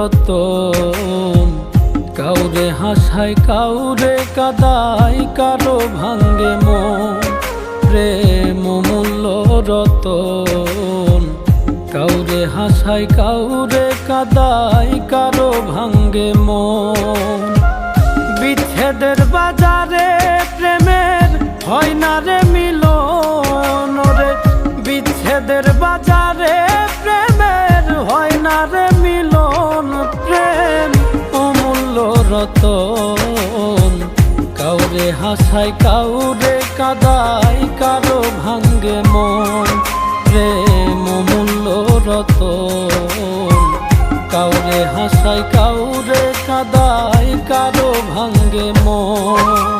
রতন। কাউরে হাসায় কাউরে কাদায়, কারো ভাঙ্গে মন। প্রেম মূল্য রতন। কাউরে হাসায় কাউরে কাদায়, কারো ভাঙ্গে মন। বিচ্ছেদের বাজারে প্রেমের হয় না রে মিলন রে। বিচ্ছেদের বাজারে প্রেমের হয় না রে মিলন। প্রেম অমূল্য রতন। কাউরে হাসায় কাউরে কাদায়, কারো ভাঙ্গে মন। প্রেম অমূল্য রতন। কাউরে হাসায় কাউরে কাদায়, কারো ভাঙ্গে মন।